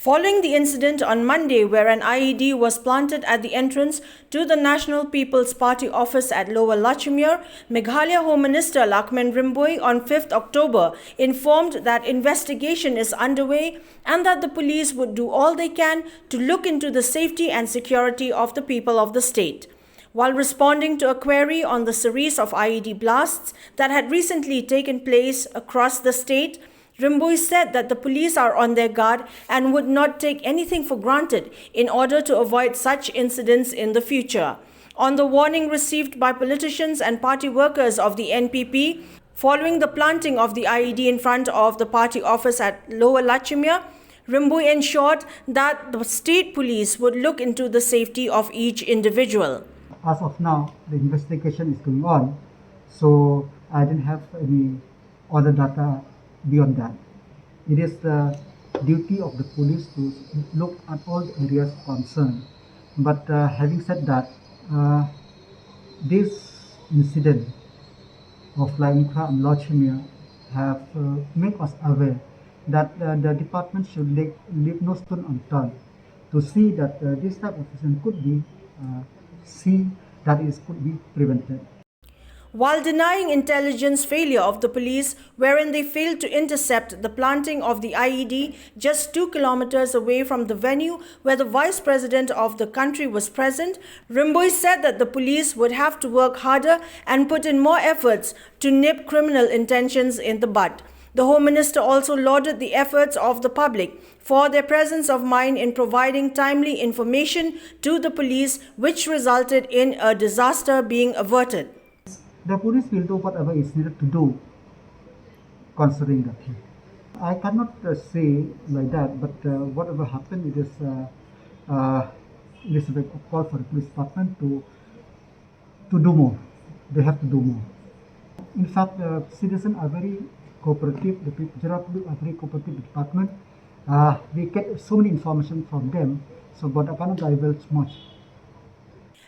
Following the incident on Monday where an IED was planted at the entrance to the National People's Party office at Lower LACHUMIERE, Meghalaya Home Minister RYMBUI on 5th October informed that investigation is underway and that the police would do all they can to look into the safety and security of the people of the state. While responding to a query on the series of IED blasts that had recently taken place across the state, RYMBUI said that the police are on their guard and would not take anything for granted in order to avoid such incidents in the future. On the warning received by politicians and party workers of the NPP, following the planting of the IED in front of the party office at Lower LACHUMIERE, RYMBUI ensured that the state police would look into the safety of each individual. As of now, the investigation is going on, so I didn't have any other data beyond that. It is the duty of the police to look at all the areas of concern. But having said that, this incident of LAKHMEN and LACHUMIERE have made us aware that the department should leave no stone unturned to see that this type of incident could be could be prevented. While denying intelligence failure of the police, wherein they failed to intercept the planting of the IED just 2 kilometers away from the venue where the Vice President of the country was present, RYMBUI said that the police would have to work harder and put in more efforts to nip criminal intentions in the bud. The Home Minister also lauded the efforts of the public for their presence of mind in providing timely information to the police, which resulted in a disaster being averted. The police will do whatever is needed to do concerning that. I cannot say like that, but whatever happened, it is a call for the police department to do more. They have to do more. In fact, citizens are very cooperative. The general public are very cooperative with the department. We get so many information from them, so but I cannot divulge much.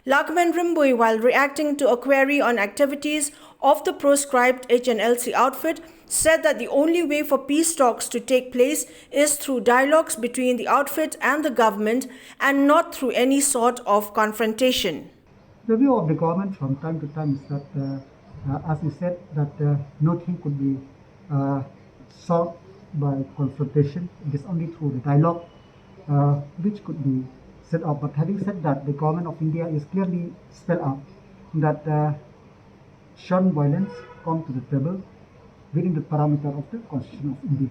LAKHMEN RYMBUI, while reacting to a query on activities of the proscribed HNLC outfit, said that the only way for peace talks to take place is through dialogues between the outfit and the government and not through any sort of confrontation. The view of the government from time to time is that, as we said, that nothing could be solved by confrontation. It is only through the dialogue which could be set up. But having said that, the government of India is clearly spelled out that shun violence come to the table within the parameter of the Constitution of India.